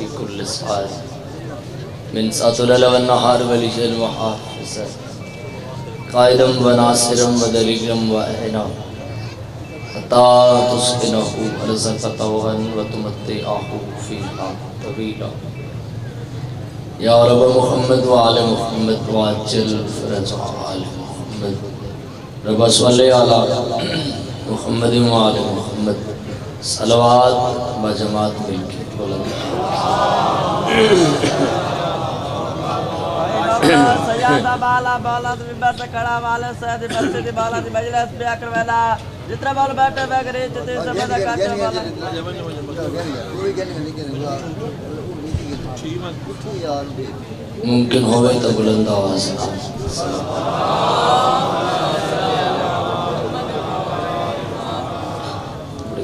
في كل ساعة من ساعة الليل والنهار وليل وحافظا قائدا وناصرا ودليلا وأعنا حتى تسكنه أرزقك طوعا وتمتعه فيها طويلا يا رب محمد وآل محمد وعجل فرج آل محمد رب صل على محمد وآل محمد صلوات بجماعت مل کے بلند سیادہ بالا بالا ممبر سے کھڑا والے سیدی مسجد بالا دی مجلس پہ اکر ویلا جتنے بال بیٹھے بغری جتنے سبدا کاٹے والا ممکن ہوئے تو بلند آواز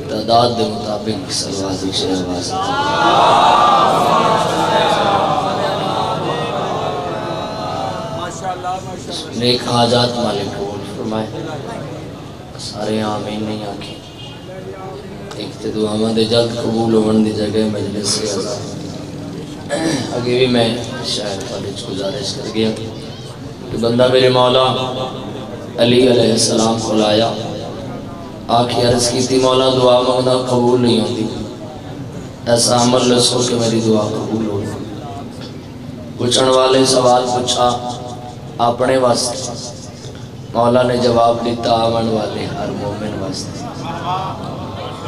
تعداد دے مطابق صلوات شریف آواز نیک حاجات مالک قبول فرمائے سارے آمین نہیں آنکھیں ایک تے دعا دے جلد قبول ہونے دی جگہ مجلس سے آزاد آگے بھی میں شاید فالج گزارش کر گیا کہ بندہ میرے مولا علی علیہ السلام کو لایا آنکھ عرض کی تھی مولا دعا مانگنا قبول نہیں ہوتی ایسا عمل لسو کہ میری دعا قبول ہو پوچھن والے سوال پوچھا اپنے واسطے مولا نے جواب دیتا آمن والے ہر مومن واسطے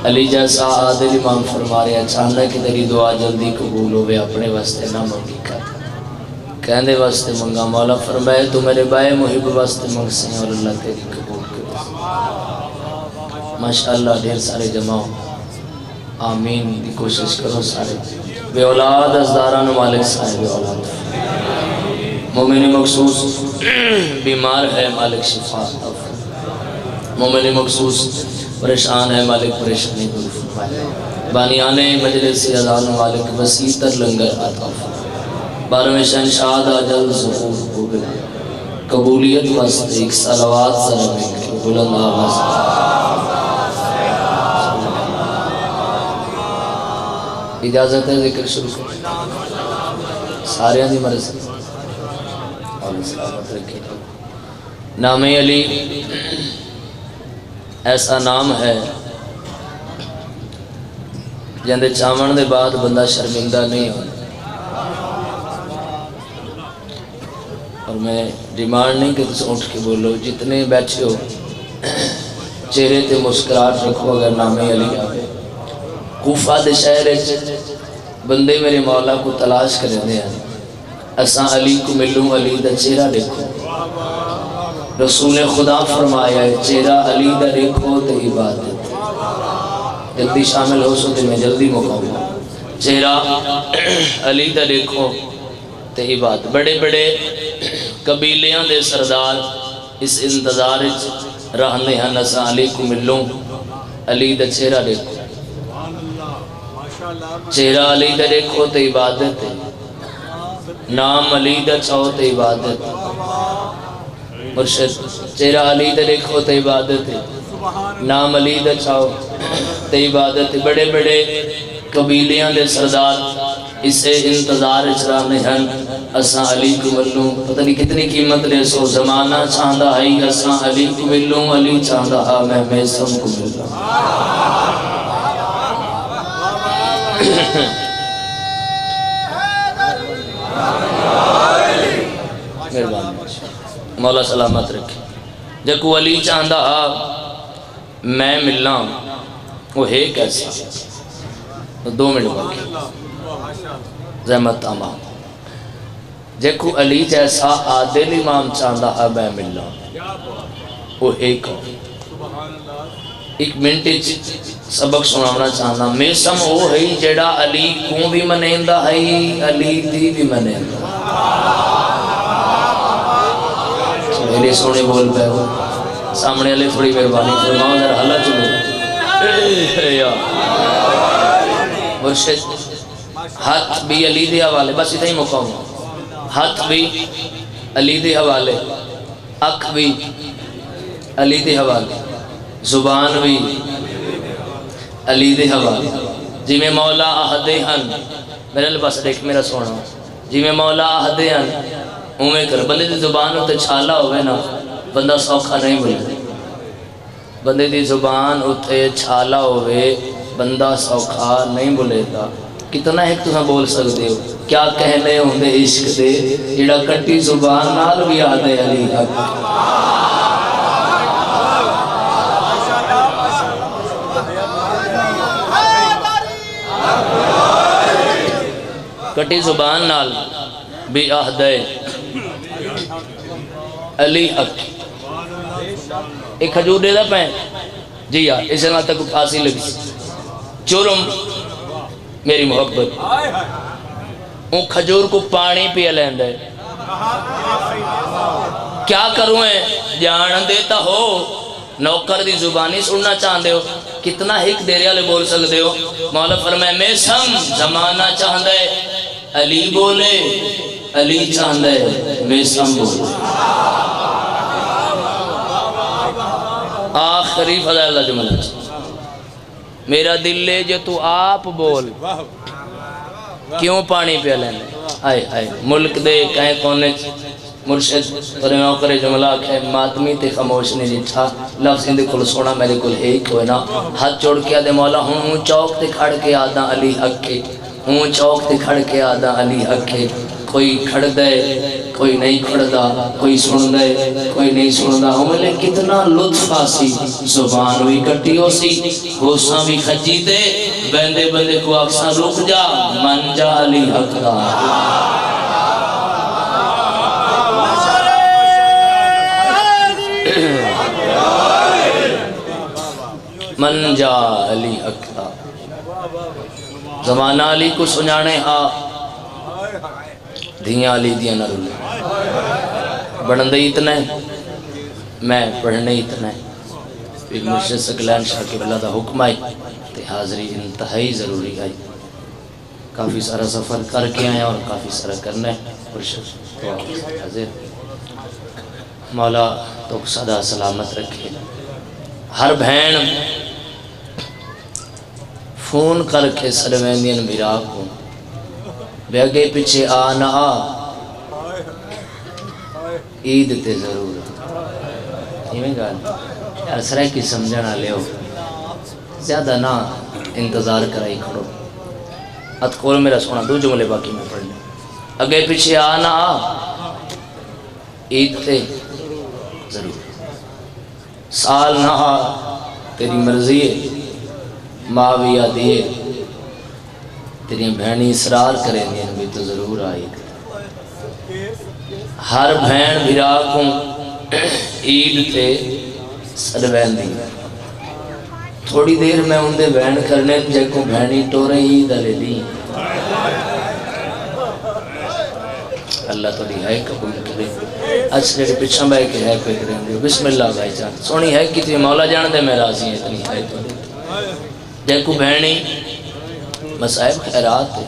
علی جیسا عادل امام فرما رہے ہیں چاہنا کہ تیری دعا جلدی قبول ہوئے اپنے واسطے نہ منگی کر کہنے واسطے منگا مولا فرمائے تو میرے بائے محب واسطے منگ سے اور اللہ تیری قبول کرے ماشاءاللہ ڈھیر سارے جمع آمین دی کوشش کرو سارے بے اولاد ازداران مالک صاحب اولاد مومن مخصوص بیمار ہے مالک شفا مومن مخصوص پریشان ہے مالک پریشانی دور فرمائے بانیان مجلس اذان مالک وسیع تر لنگر عطا فرمائے بارہویں شہنشاد جلد ظہور ہو گئے قبولیت واسطے ایک صلوات ذرا مل کے بلند آواز اجازت ہے ذکر شروع سارے دی مرض نام علی ایسا نام ہے جندے چاون دے بعد بندہ شرمندہ نہیں ہونا اور میں ڈیمانڈ نہیں کہ تم اٹھ کے بولو جتنے بیٹھے ہو چہرے تے مسکراہٹ رکھو اگر نام علی آئے کوفہ دے شہر بندے میرے مولا کو تلاش کریں دے ہیں اساں علی کو ملوں علی دا چہرہ دیکھو رسول خدا فرمایا ہے چہرہ علی دا دیکھو تے عبادت جلدی شامل ہو سو تے میں جلدی مقام چہرہ علی دا دیکھو تے عبادت بڑے بڑے قبیلیاں دے سردار اس انتظار رہنے ہیں اساں علی کو ملوں علی دا چہرہ دیکھو چہرہ علی دا دیکھو تے عبادت ہے نام علی دا چاہو تے عبادت مرشد چہرہ علی دا دیکھو تے عبادت ہے نام علی دا چاہو تے عبادت ہے بڑے بڑے قبیلیاں دے سردار اسے انتظار چرانے ہیں اساں علی کو ملوں پتہ نہیں کتنی قیمت لے سو زمانہ چاندہ ہے اساں علی کو ملوں علی چاندہ میں سب کو ملوں مولا سلامت رکھے جب کو علی چاندہ میں ملنا وہ ہے کیسا دو منٹ باقی زحمت تمام جب کو علی جیسا عادل امام چاندہ میں ملنا وہ ہے کون ایک منٹ سبق سنانا چاہنا میں سم وہ ہے جڑا علی کو بھی منیندہ ہے علی دی بھی منیندہ میرے سونے بول پہ ہو سامنے علی تھوڑی مہربانی فرماؤ ذرا حلہ چلو مرشد ہاتھ بھی علی دے حوالے بس اتنا ہی مقام ہاتھ بھی علی دے حوالے اکھ بھی علی دے حوالے زبان بھی علی دے حوالے جی میں مولا آہدے ہن میرے لباس دیکھ میرا سونا جی میں مولا آہدے ہیں اوے کر بندے دی زبان ہوتے چھالا ہوئے نا بندہ سوکھا نہیں بولے بندے دی زبان ہوتے چھالا ہوئے بندہ سوکھا نہیں بولے گا کتنا ایک تمہیں بول سکتے ہو کیا کہنے ہوں دے عشق دے جڑا کٹی زبان نال بھی آدھے علی حق کٹی زبان نال بھی آدھے علی حق ایک کھجور دے دا پہن جی یار اسے نہ تک پھانسی لگی چورم میری محبت ان کھجور کو پانی پیا لیند ہے کیا کروں ہے جان دیتا ہو نوکر دی زبانی سننا چاہندے ہو کتنا ہک دیریا لے بول سکتے ہو مولا فرمائے میں سم زمانہ چاہندے علی بولے علی چاہندے میں سم بولے آخری فضل اللہ جملہ میرا دل لے جو تو آپ بول کیوں پانی پہ لینے آئے آئے ملک دے کہیں کونے مرشد فرمیاں کرے جملہ کہ ماتمی تے خاموش نہیں جیٹھا لفظ اندے کل سونا میرے کل ایک ہوئے نا ہاتھ جوڑ کے آدھے مولا ہوں چوک تے کھڑ کے آدھا علی حق کے ہوں چوک تے کھڑ کے آدھا علی حق کے کوئی کھڑ دے کوئی نہیں کھڑ دا کوئی سن دے کوئی نہیں سن دا ہمیں کتنا لطف آسی زبان بھی کٹی ہو سی غصہ بھی کھجی دے بندے بندے کو اکساں رک جا من جا علی حق دا من جا علی حق دا زمانہ علی کو سنانے ہا دھیاں علی دیاں نہ رولے بڑھندے اتنا ہے میں پڑھنے اتنا ہے پھر مرشد سکلین شاہ کے بلہ دا حکم آئی تے حاضری انتہائی ضروری آئی کافی سارا سفر کر کے آئے اور کافی سارا کرنا ہے مرشد تو حاضر مولا تو صدا سلامت رکھے ہر بہن فون کر کے سلویندین میرا کو بے اگے پیچھے آ نہ آ عید تے ضرور یہ میں گا یار سرائے کی سمجھنا لے ہو زیادہ نہ انتظار کرائی کھڑو ات کول میرا سونا دو جملے باقی میں پڑھنے اگے پیچھے آ نہ آ عید تے ضرور سال نہ آ تیری مرضی ہے ماں بھی آدھی ہے تیری بہنی اصرار کریں گے بھی تو ضرور آئی ہر بہن بھرا کو عید تے سلوین دی تھوڑی دیر میں ان دے بہن کرنے جے کو بہنی ٹورے عید علی دی اللہ تو ہے قبول کرے اچھا جڑے پچھا بھائی کے ہے کوئی کریں گے بسم اللہ بھائی جان سونی ہے کی تھی مولا جان دے میں راضی ہے اتنی ہے تو جے کو بہنی مسائب خیرات ہے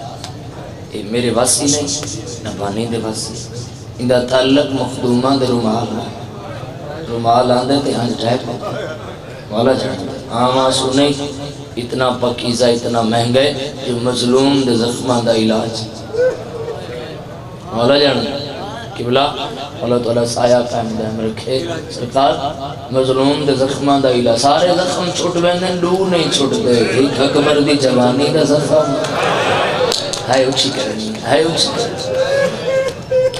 یہ میرے واسی نہیں نہ بانی دے واسی اندہ تعلق مخدومہ دے رومال آندے تے ہنج ٹائپ مولا جان آم آسو نہیں اتنا پکیزہ اتنا مہنگے جو مظلوم دے زخمہ دا علاج مولا جان قبلہ اللہ تعالیٰ سایہ قائم دائم رکھے سرکار مظلوم دے زخمہ دا علاج سارے زخم چھوٹ بیندے دور نہیں چھوٹ دے ایک اکبر دی جوانی دا زخم ہے اچھی کرنی ہے اچھی کرنی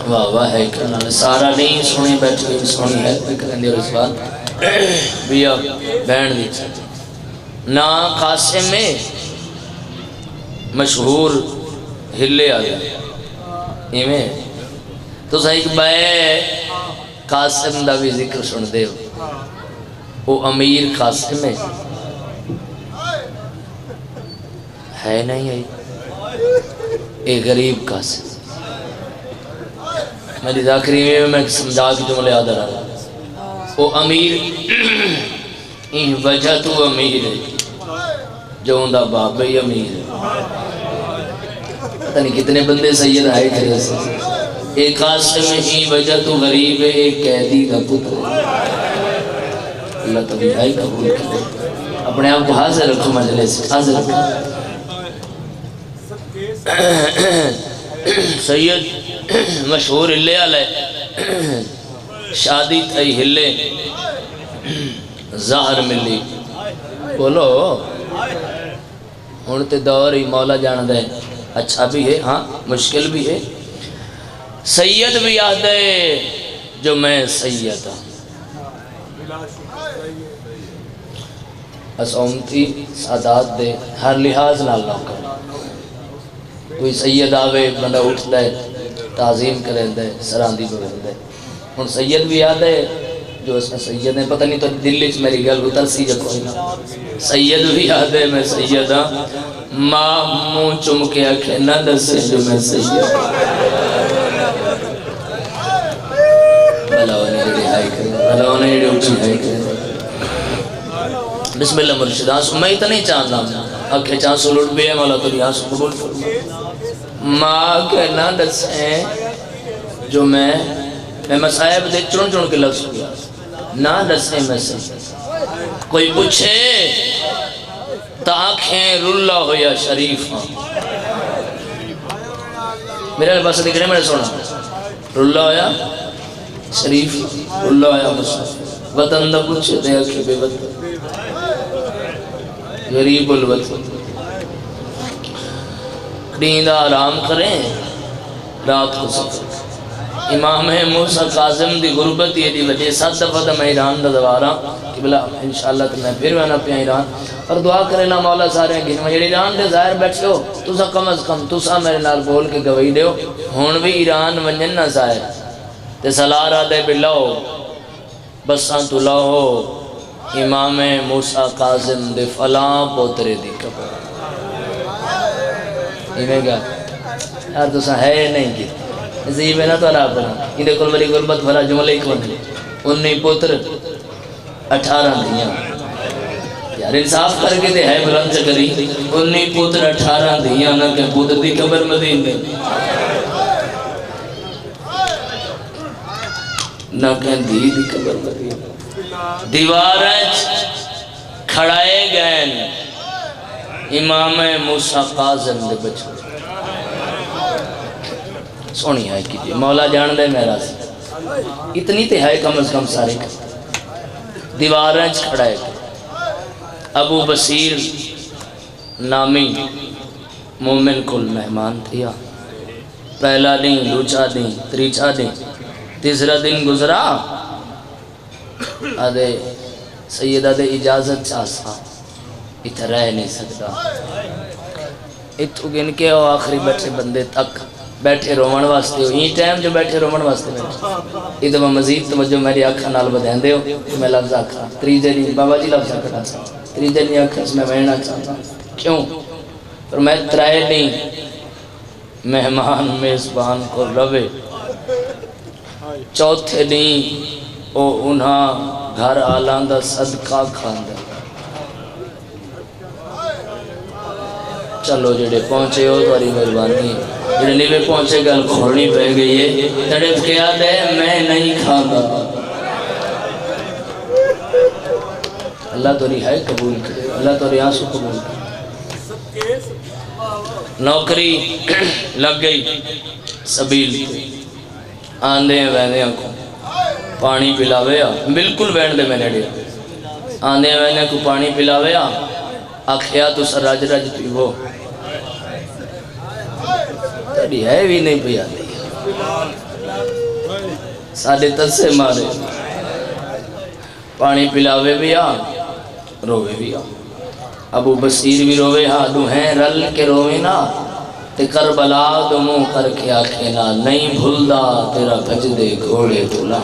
واہ واہ ہے کرنا سارا نہیں سنی بیٹھے سنی ہے کوئی کرن دی رس بات بیا بینڈ دی نا قاسم میں مشہور ہلے آگیا یہ میں تو صحیح بائے قاسم دا بھی ذکر سن دے ہو وہ امیر قاسم ہے نہیں ہے ایک غریب قاسم میری ذاکری میں سمجھا کی جملے یاد رہا وہ امیر این وجہ تو امیر ہے جو اندہ باپ ہی امیر ہے پتہ نہیں کتنے بندے سید آئے تھے ایک قاسم این وجہ تو غریب ہے ایک قیدی کا پتر اللہ تبھی آئی قبول کرے اپنے آپ کو حاضر رکھو مجلس حاضر رکھو سید مشہور ہلے والے شادی تھی ہلے زہر ملی بولو ہوں تے دور ہی مولا جان دے اچھا بھی ہے ہاں مشکل بھی ہے سید بھی آدھے جو میں سید ہوں بس امتی سادات دے ہر لحاظ نال نہ کر کوئی سید آوے بندہ اٹھ دے تعظیم کریں دے سراندی بگن دے ہوں سید بھی آدھے جو اس میں سید ہیں پتہ نہیں تو دلی چ میری گل اتر سی جو کوئی نہ سید بھی آدھے میں سید ہاں ماں منہ چم کے آکھے نہ دسے جو میں سید بھلا ہونے جڑی ہائی کرے بھلا ہونے جڑی اٹھی ہائی کرے بسم اللہ مرشد آنسو میں اتنا نہیں چاہتا اکھے چانسو لٹ بھی ہے مولا تو آنسو قبول فرما ماں کہ نہ دسیں جو میں مسائب دے چن چن کے لفظ کیا نہ دسیں میں سے کوئی پوچھے تا آنکھیں رلا ہو یا شریف ہاں میرے پاس دیکھ رہے میں نے سونا رلا ہو یا شریف رلا ہو یا مصطفی وطن دا پوچھے دے اکھے بے وطن غریب الوطن نیند آرام کریں رات کو سفر امام موسیٰ کاظم دی غربت یہ دی وجہ 7 دفعہ دا میں ایران دا دوارا کہ بلا انشاءاللہ تو میں پھر میں نہ پیا ایران اور دعا کرے نا مولا سارے گھن میں جڑی ایران دے ظاہر بیٹھے ہو تو سا کم از کم تو سا میرے نال بول کے گوئی دے ہو ہون بھی ایران ونجن نہ ظاہر تے سلارہ دے بلاؤ بسان تو لاؤ امام موسیٰ کاظم دے فلاں پوترے دی قبر انہیں کہا یار تو سا ہے نہیں کی نصیب ہے نا تو اللہ بنا یہ دیکھو بڑی غربت بھرا جملے ایک بندے 19 پوتر 18 دیاں یار انصاف کر کے دے ہے بلند چکری 19 پوتر 18 دیاں نہ کہ پوتر دی قبر مدین دے نہ کہ دی قبر مدین دیوارج کھڑائے گئے امام موسیٰ کاظم دے بچوں سونی ہے کی مولا جان دے میرا سے اتنی تے ہے کم از کم سارے دیوارج کھڑائے گئے ابو بصیر نامی مومن کل مہمان تھیا پہلا دن دوسرا دن تیسرا دن تیسرا دن گزرا آدھے سیدہ دے اجازت چاہسا اتھا رہ نہیں سکتا اتھو گن کے آخری بیٹھے بندے تک بیٹھے رومن واسطے ہو یہ ٹائم جو بیٹھے رومن واسطے بیٹھے ادھا مزید توجہ میری آنکھا نال بدین دے ہو کہ میں لفظ آکھا تریجے نہیں بابا جی لفظ آکھا چاہتا تریجے نہیں آکھا اس میں بہنا چاہتا کیوں پر میں ترائے نہیں مہمان میزبان کو روے چوتھے نہیں او انہاں گھر آلاندہ صدقہ کھاندہ چلو جڑے پہنچے ہو تواری مہربانی جڑے نیوے پہنچے گل کھوڑنی پہ گئی ہے تڑپ کے آدھے میں نہیں کھاندہ اللہ تو رہائی قبول کرے اللہ تو ریاسو قبول کرے نوکری لگ گئی سبیل آندے ہیں ویندے کو پانی پلاوے بالکل بیٹھ دے میں نے لیا آندے ہیں ویندے کو پانی پلاوے آکھیا تو سر رج رج پیو تڑی ہے بھی نہیں پیا دی ساڑھے 10 سے مارے پانی پلاوے بھی روے بھی ابو بصیر بھی روے دو ہیں رل کے روے نا تے کربلا دو منہ کر کے آکھے نا نہیں بھولدا تیرا بھج دے گھوڑے بھولا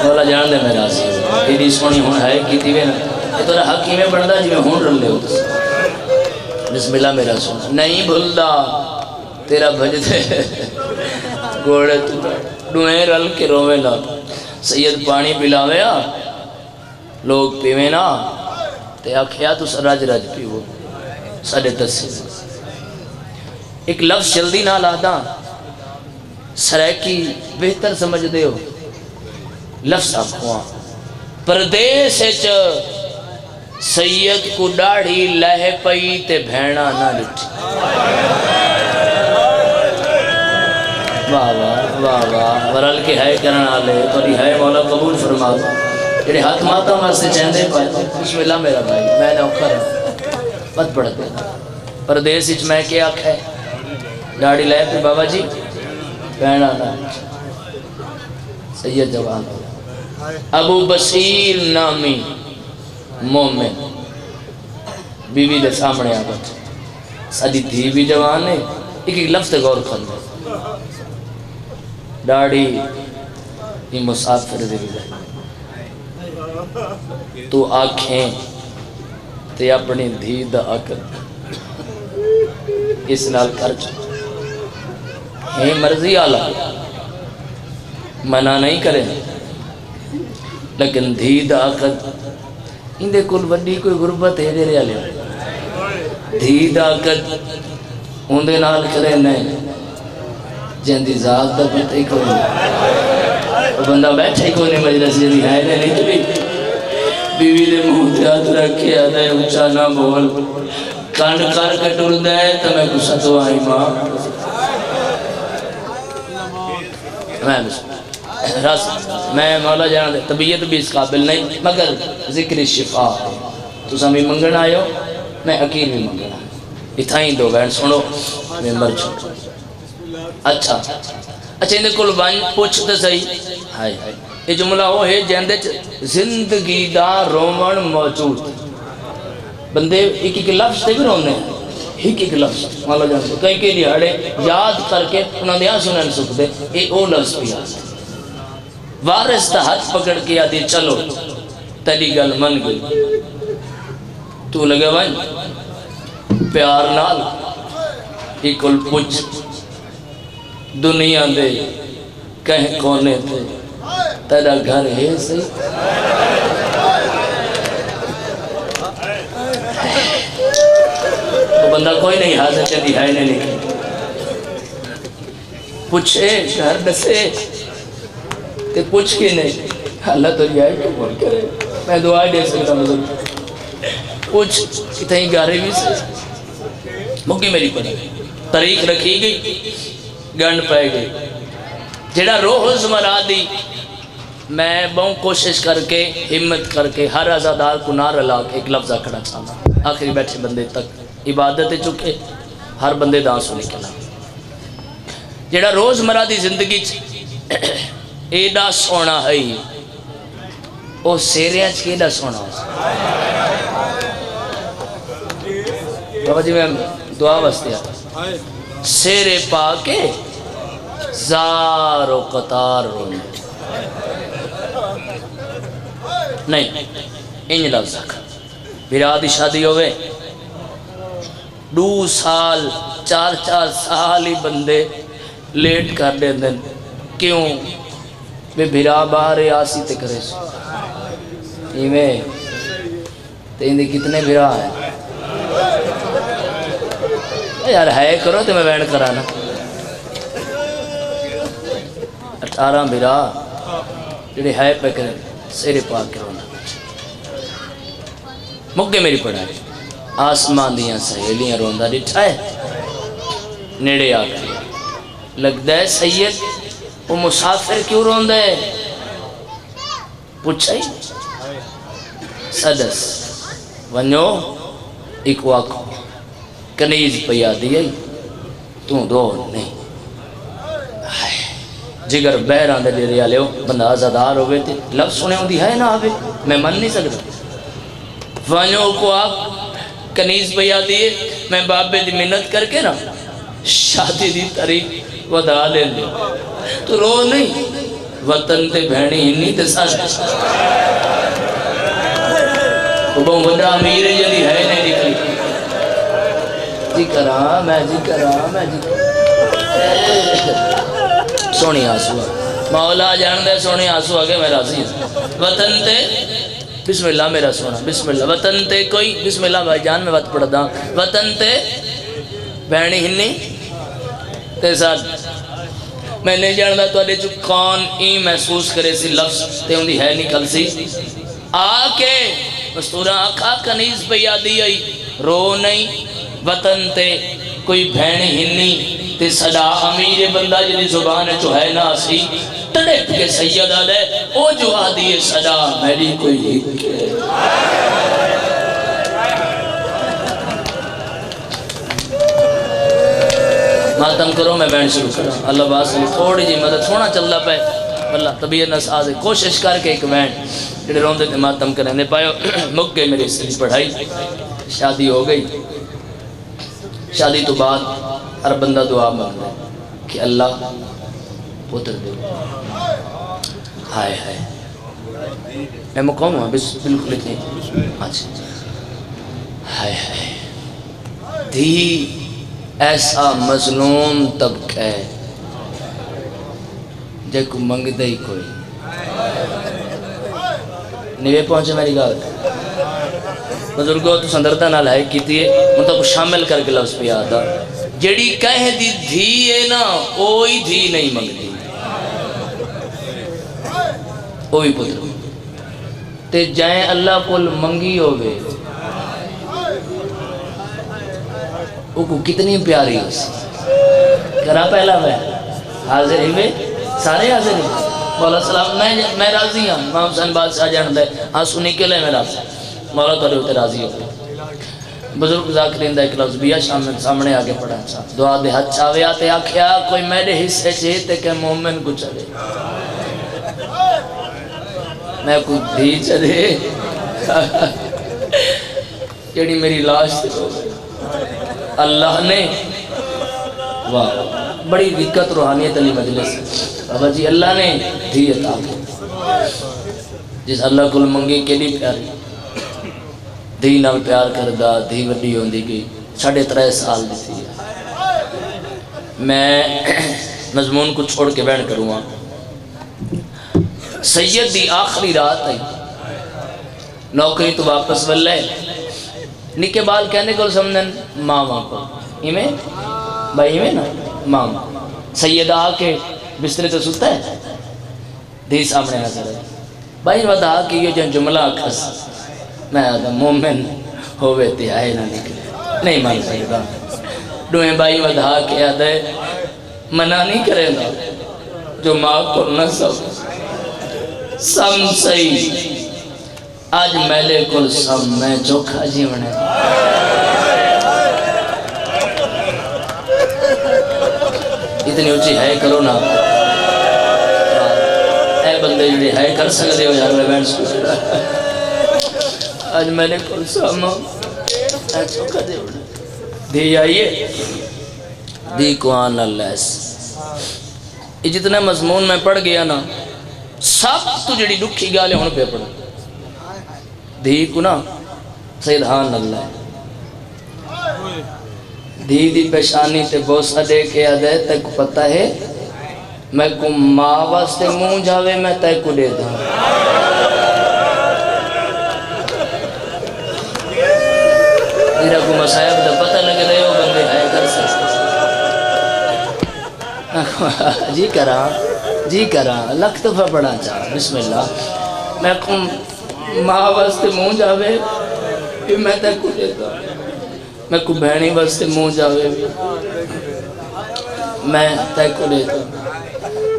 بولا جان دے میرا سی ایڈی سونی ہون ہے کی تھی نا یہ تو حقیمیں بڑھدا جی میں ہون رل لے ہوتا بسم اللہ میرا سونا نہیں بھولدا تیرا بھج دے گھوڑے دوہیں رل کے روے نا سید پانی پلاوے لوگ پیوے نا تے آکھیا تو رج رج پیو 10:30 سے ایک لفظ جلدی نہ لادا سرائکی بہتر سمجھ دے ہو لفظ آکھواں پردیس سید کو ڈاڑھی لہ پئی تے بھیڑا نہ ڈٹھی واہ واہ واہ واہ ورل کے ہے کرنا آلے توڑی ہے مولا قبول فرما جڑے ہاتھ ماتا واسطے چہندے پائے بسم اللہ میرا بھائی میں نے اوکھا رہا مت پڑھ دے پردیس اچ میں کیا آکھا ہے ڈاڑھی لے پہ بابا جی بہنا نہ سید جوان ابو بصیر نامی مومن بیوی دے سامنے آگت سادی تھی بھی جوان ہے ایک لفظ غور کر دے ڈاڑھی یہ مسافر دے بھی تو آنکھیں تے اپنی دھی دا آکر اس نال کر چکا ہے مرضی آلہ منع نہیں کریں لیکن دھی دا آکر اندے کل وڈی کوئی غربت ہے دے رہا لیا دھی دا آکر اندے نال کریں نہیں جہاں ذات دا پتہ ہی کوئی نہیں وہ بندہ بیٹھے ہی کوئی نہیں مجلس جہاں ہے نہیں تو بھی بیوی دے منہ تے ہاتھ رکھے آدھا ہے اچھا نہ بول کانڈ کار کٹور دے تو میں کچھ تو آئی ماں میں مولا جانا دے طبیعت بھی اس قابل نہیں مگر ذکر شفا تو سمی منگن آئے ہو میں حقیر بھی منگن آئے اتھائیں دو بہن سنو ممبر چھوٹ اچھا اندھے کل بان پوچھتے صحیح ہائے ہائے یہ جملہ ہو ہے جہندے زندگی دا رومن موجود بندے ایک لفظ تے بھی رونے ایک لفظ مولا جانتے کئی کے لیے اڑے یاد کر کے انہوں نے سنن سکھ دے اے او لفظ بھی آتا وارث تا ہاتھ پکڑ کے آدھی چلو تیری گل من گئی تو لگے بھائی پیار نال ایکل پوچھ دنیا دے کہیں کونے تھے تیرا گھر ہے صحیح تو بندہ کوئی نہیں حاضر چلی ہے نہیں لکھی پوچھے گھر دسے تے پوچھ کے نہیں اللہ تو یہ ہے کہ بول کرے میں دعائی دے سکتا مطلب پوچھ اتنی گارے بھی سے مکی میری پڑی طریق رکھی گئی گنڈ پائے گئی جڑا روح زمرا دی میں بہت کوشش کر کے ہمت کر کے ہر عزادار کو نہ رلا کے ایک لفظہ کھڑا چاہنا آخری بیٹھے بندے تک عبادت چکے ہر بندے دان سو نکلا جڑا روز مرہ دی زندگی ایڈا سونا ہے وہ سیریاں چیڈا سونا ہے بابا جی میں دعا واسطے آتا سیرے پا کے زار و قطار رونے نہیں انج لفظ رکھا بیرادی شادی ہوئے 2 سال 4 سال ہی بندے لیٹ کر دیں دن کیوں بے بھرا بارے آسی تے کرے سو ایمیں تیندے کتنے بھرا ہیں یار ہے کرو تو میں بینڈ کرانا 18 بھرا جڑے ہے پہ کریں سیرے پاک کے رونا مکے میری پڑھائی آسمان دیاں سہیلیاں روندہ ڈٹھا ہے نیڑے آ گئی لگ دے سید وہ مسافر کیوں روندہ ہے پوچھائی سدس ونیو ایک واقع کنیز پیا دیا تو دو نہیں جگر بہران دے ریا لے ہو بندہ آزادار ہوئے تھے لفظ سنے ہوں دی ہے نا آوے میں من نہیں سکتا ونیو کو آپ کنیز پیا دیئے میں بابے دی منت کر کے نا شادی دی تاریخ ودا لے لے تو رو نہیں وطن تے بہنی ہنی تے ساتھ وہ بہن وڈا امیرے جدی ہے نہیں نکلی جی کرا میں جی کرا سونی آسو مولا جان دے سونی آسو آگے میں راضی ہوں وطن تے بسم اللہ میرا سونا بسم اللہ وطن تے کوئی بسم اللہ بھائی جان میں وقت پڑھ دا وطن تے بہنی ہنی تے ساتھ میں نہیں جاندہ تو آدھے جو کون ای محسوس کرے سی لفظ تے ہوں دی ہے نکل سی آکے مستورہ آکھا کنیز پہ یادی آئی رو نہیں وطن تے کوئی بھینی ہنی تے صدا امیر بندہ جنی زبان جو ہے ناسی تڑپ کے سیدہ دے او جو آدھی صدا میری کوئی ہک ہے ماتم کرو میں بینڈ شروع کروں اللہ باس تھوڑی جی مدد سونا چلتا پہ اللہ طبیعت نہ سازے کوشش کر کے ایک بینڈ جڑے روندے تھے ماتم کرنے پایو مک گئی میری سری پڑھائی شادی ہو گئی شادی تو بعد ہر بندہ دعا مانگ رہا ہے کہ اللہ پتر دے ہائے ہائے میں مقام ہوں بالکل اتنی اچھا ہائے ہائے دھی ایسا مظلوم طبقہ ہے جے کو منگ دے ہی کوئی نیوے پہنچے میری گال بزرگوں تو سندرتا نہ لائے کی تھی ان تک شامل کر کے لفظ پہ آتا جیڑی کہہ دی دھی ہے نا اوئی دھی نہیں منگتی اوئی پتر تے جائیں اللہ کل منگی ہوئے وہ کو کتنی پیاری ہو سی کرا پہلا میں حاضر ہی میں سارے حاضر ہی مولا سلام میں راضی ہوں امام حسین بادشاہ جان دے ہاں سنی کے لئے میں راضی مولا تو ہوتے راضی ہو بزرگ ذاکرین دا ایک لفظ بیا سامنے آگے پڑھا انسان دعا دے حد چاوے آتے آکھیا کوئی میرے حصے چاہتے کہ مومن کو چلے میں کوئی دھی چلے جیڑی میری لاش سے ہو گئی اللہ نے واہ بڑی دقت روحانیت علی مجلس بابا جی اللہ نے دھی عطا کی جس اللہ کو منگی کے لیے پیاری دھی نال پیار کردہ دھی وڈی ہوندی گئی 3.5 سال دی تھی میں مضمون کو چھوڑ کے بیان کروں گا سید دی آخری رات آئی نوکری تو واپس ولے نکے بال کہنے کو سمجھن ماما کو ایمیں بھائی ایمیں نا ماما سید آ کے بسترے تو ستا ہے دھی سامنے نظر ہے بھائی ودا کہ یہ جو جملہ کھس میں آدھا مومن ہوئے تے آئے نہ نکلے نہیں مان سکتا دوئے بھائی ودا کہ آدھے منع نہیں کرے گا جو ماں کو نہ سم صحیح آج میلے کل سب میں چوکھا جیونے اتنی اچھی ہے کرو نا اے بندے جڑے ہے کر سکتے ہو یار میں بینڈ سکتا آج میلے کل سب میں چوکھا جیونے دی آئیے دی کو آن اللہ یہ جتنا مضمون میں پڑھ گیا نا سب تو جڑی دکھی گالے ہونے پہ پڑھا دھی کو نا سیدھان اللہ ہے دھی دی پیشانی تے بوسہ دے کے آدھے تے کو پتہ ہے میں کو ماں واسطے مون جاوے میں تے کو دے دا دیرہ کو مسائب دا پتہ لگے رہے ہو بندے آئے کر سکتے جی کرا لکھ دفعہ پڑھا چاہ بسم اللہ میں کو ماں واسطے مون جاوے میں تے کو دیتا میں کو بہنی واسطے مون جاوے میں تے کو دیتا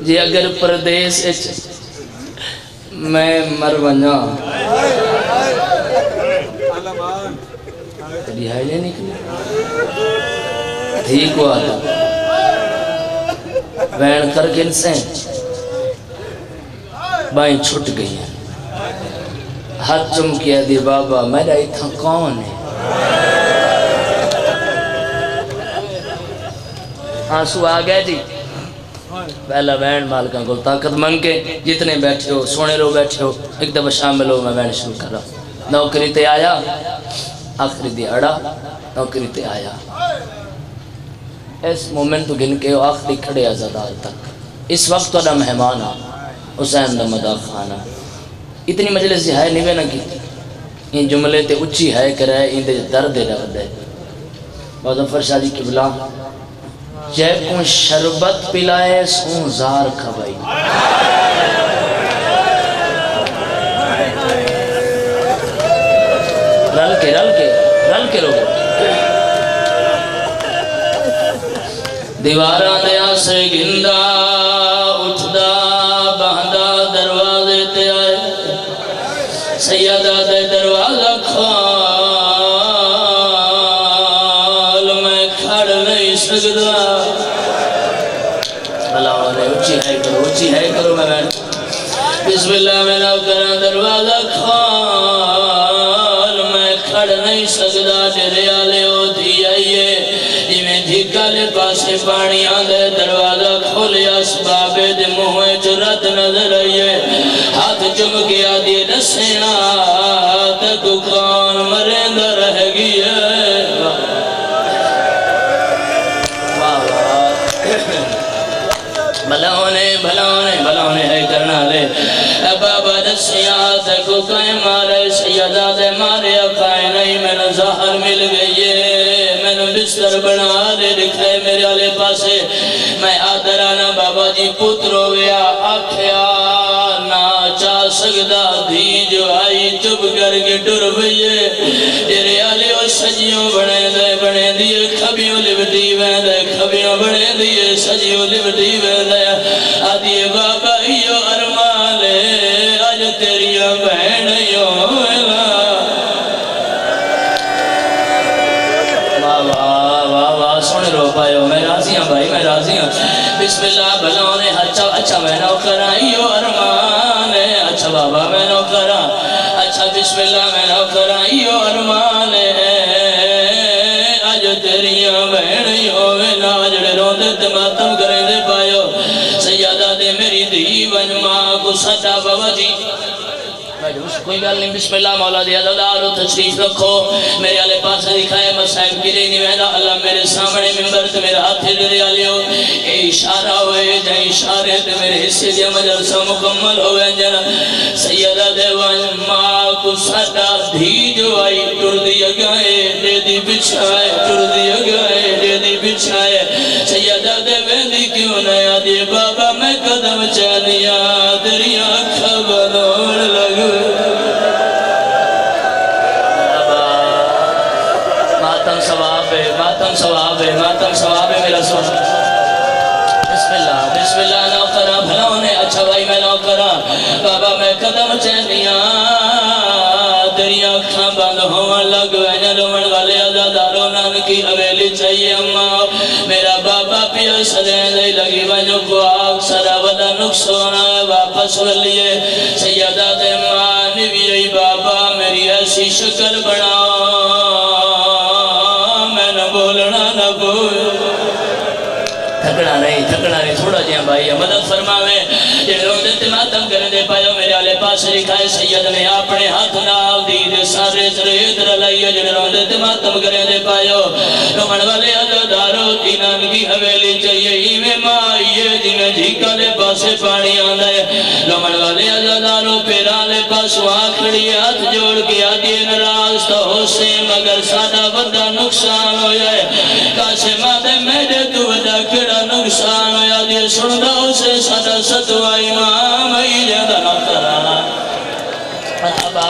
جی اگر پردیس میں مر ونجا کبھی ہے لے نکلی تھی کو آتا بین کر کے انسے بائیں چھٹ گئی ہیں ہاتھ چم کیا دی بابا میرا اتھا کون ہے آنسو آگئے جی پہلا بینڈ مالکاں کو طاقت منگ کے جتنے بیٹھے ہو سونے رو بیٹھے ہو ایک دفعہ شامل ہو میں بینڈ شروع کر رہا نوکری تے آیا آخری دی اڑا نوکری تے آیا اس مومنٹ تو گن کے آخری کھڑے ازادار تک اس وقت تو مہمان آ حسین دا مدہ خانہ اتنی مجلس ہے نہیں نہ کی ان جملے تے اچھی ہے کرے ان دے درد رہا دے مظفر شاہ جی قبلہ جے کو شربت پلائے سون زار کھوائی رل کے رو دیواراں دے آسے گھندا اٹھدا بہندا دروازے تے آئے سیدہ دے دروازہ کھال میں کھڑ نہیں سکدا اللہ نے اچھی ہے کرو میں بیٹھ بسم اللہ میں نہ کرا دروازہ کھال میں کھڑ نہیں سکدا ڈرے آلے ہوتی آئیے میں جھکالے پاسے پانی آندے دروازہ کھولیا اسبابے دے موہے جرات نظر آئیے ہاتھ چمکیا دیے نسینا تکو کان مرندہ رہ گیا بھلاونے ہے کرنا لے بابا دسیاں تکو کائیں مارے سیدہ دے مارے اکائیں نہیں میں نے ظاہر مل گئی ہے میں نے بستر بنا دے دکھائے میرے آلے پاسے میں آدرانا بابا جی پترو گیا آکھیا نا چاہ سکدا دھی جو آئی چپ کر کے ڈر بھئیے تیرے آلے وہ سجیوں بنے دیئے کھبیوں لبٹی ویندے کھبیوں بنے دیئے سجیوں لبٹی ویندے آدھیے بابا ایو ارمالے آج تیریاں بہنیوں ویلا سونے رو پائیو میں راضی ہوں بھائی میں راضی ہوں بسم اللہ بھلونے اچھا میں نو کرا ایو ارمان ہے اچھا بابا میں نو کرا اچھا بسم اللہ میں نو کرا ایو ارمان ہے آج تیریاں بہنیوں ویلا جڑے روندے تماتم کریں دے پائیو سیادہ دے میری دیون ماں کو سٹا بابا جی کوئی گل نہیں بسم اللہ مولا دیا دادارو تشریف رکھو میرے آلے پاس دکھائے مسائب کی رینی ویدہ اللہ میرے سامنے ممبر تے میرے ہاتھے دے آلیو اے اشارہ ہوئے جائیں اشارے تے میرے حصے دیا مجلسہ مکمل ہوئے جنا سیدہ دیوان ماں کو سٹا دھی جو آئی ٹر دیا گئے دے دی بچھائے ٹر دیا گئے دے دی بچھائے سیدہ دیوان دی کیوں نیا دی بابا میں قدم چانیا دریا کھبنوڑ لگو ماتم ثواب ہے میرا سونا بسم اللہ نو کرا بھلاونے اچھا بھائی میں نو کرا بابا میں قدم چہنیاں دریا کھاں بند ہوا لگ وینا رومن والے عزاداروں نانکی حویلی چاہیے اماں میرا بابا پیا سدین دے لگی بنو کو آگ سرا ودا نقصونا واپس ولیے سیدہ دے ماں نبی بابا میری ایسی شکل بنا میں نہ بولنا نہ بول تھکنا نہیں تھوڑا جہاں بھائی مدد فرماوے یہ روندے تماتم کرنے دے پائیو میرے آلے پاس لکھائے سید نے اپنے ہاتھ نال دی دے سارے سرید رلائیو جن روندے تماتم کرنے دے پائیو رومن والے عزادارو تینان کی حویلی چاہیے ہی میں مائیے جنہیں جھیکا لے پاسے پانی آندھا ہے رومن والے عزادارو پیران لے پاس وہاں کھڑی ہاتھ جوڑ کے آدھی نراز تو ہو سے مگر سادہ بندہ نقصان ہو جائے کاسے مادے میرے تو بدا کڑا نقصان ہو جائے سندہ اسے سادہ ستوہ امام ہی جیدہ نقرہ مرحبا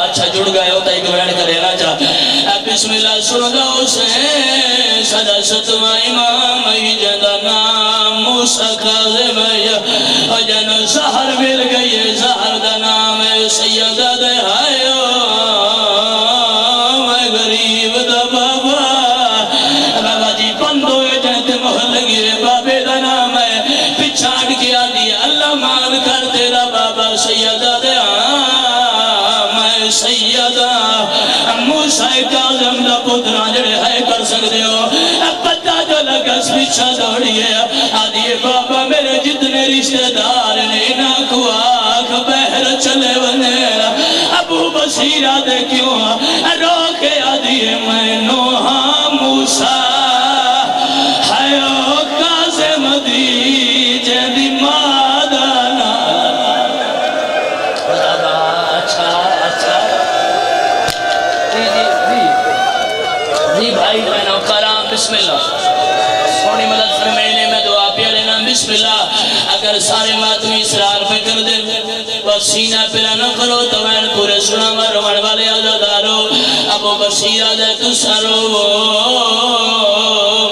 اچھا جڑ گئے ہوتا ایک بیان کرے نا چاہ بسم اللہ سندہ اسے سادہ ستوہ امام ہی جیدہ نام موسیٰ کاظم ہے جن زہر مل گئی زہر دا نام ہے سیدہ دے آئیو میں غریب دا بابا جی بندو جنت محل لگی بابے دا نام ہے پچھاڑ کے آدھی اللہ مان کر تیرا بابا سیدہ دے میں سیدہ موسیٰ کاظم دا پترہ جڑے ہے کر سکتے ہو پتہ جو لگس پیچھا دوڑیے آدھی بابا میرے جتنے رشتہ دار نے نہ کو آنکھ بہر چلے بنے ابو بصیرہ دے کیوں روکے آدھی میں نوحا موسیٰ حیو کاظم دی جیدی مادانا اچھا جی بھائی میں نو کرام بسم اللہ سونی مدد فرمینے میں دعا پیا لینا بسم اللہ اگر سارے ماتمی اسرار پہ کر دے بس سینہ پہ نہ کرو تو میں پورے سنا مر رومن والے آزاد بصیرہ دے تو سرو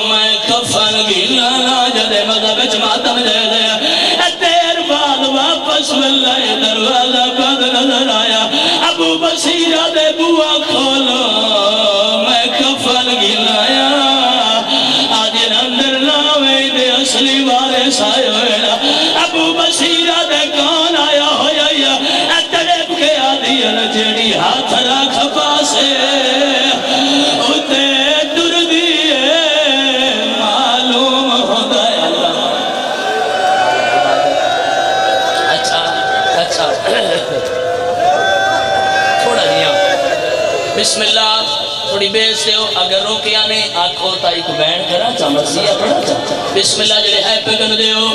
میں کفن گیلا نا جدے مذہب ماتم دے دے دیر بعد واپس واللہ دروازہ بند نظر آیا ابو بصیرہ دے بوا کھولو میں کفن گیلایا آج اندر لاوے دے اصلی والے سائے ہوئے ابو بصیرہ دے کون آیا ہویا یا تڑپ کے آدھی جڑی ہاتھ رکھ پاسے اتے در دیئے معلوم ہوتا ہے اللہ اچھا تھوڑا دیا بسم اللہ تھوڑی بیس سے ہو اگر روکے آنے آنکھوں تائی کو بین کرا چاہ مرسیہ پڑھا چاہ بسم اللہ جڑے ہے پکن دے ہو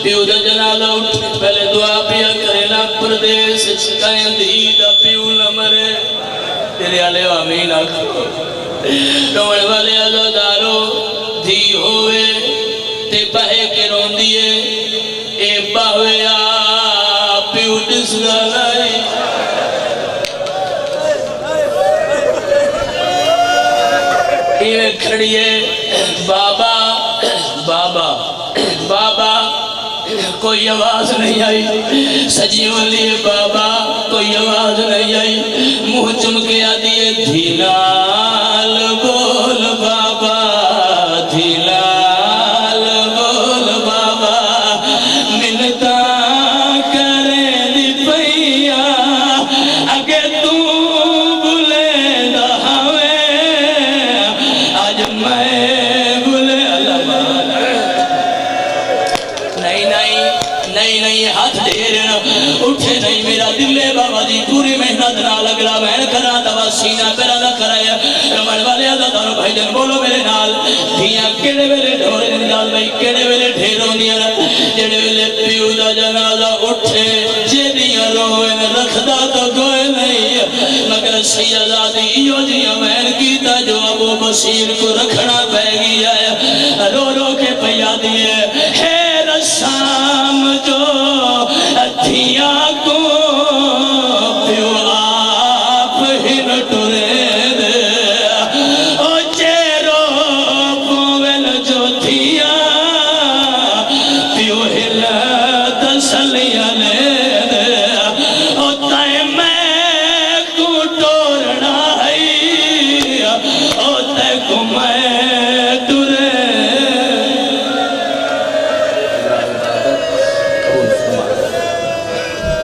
پیو دا جنازہ اٹھ پہلے دعا پیا کرے نا پردیس چکائیں دیدہ پیو نہ مرے تیرے آلے آمین آکھو روڑ والے عزادارو دھی ہوئے تے بہے کے رون دیئے اے باہوے آ پیو ڈس گالائی یہ کھڑیے بابا بابا بابا کوئی آواز نہیں آئی سجیوں لیے بابا کوئی آواز نہیں آئی منہ چمکیا دیئے دھیلال بول بابا دھیلال بول بابا منتا کرے دی پیا اگر تو بلے دہاوے آج میں بلے نہیں ہاتھ دیر اٹھے نہیں میرا دلے بابا جی پوری محنت نہ لگ رہا بہن کرا دوا سینہ پیرا نہ کرایا رمڑ والے عزاداروں بھائی جن بولو میرے نال دھیاں کیڑے ویلے ڈھورے نال بھائی کیڑے ویلے ڈھیروں دیا جڑے ویلے پیو دا جنازہ اٹھے جے دیاں روئن رکھدا تو کوئی نہیں مگر سیدہ دی ایو جیاں بہن کیتا جو ابو بصیر کو رکھنا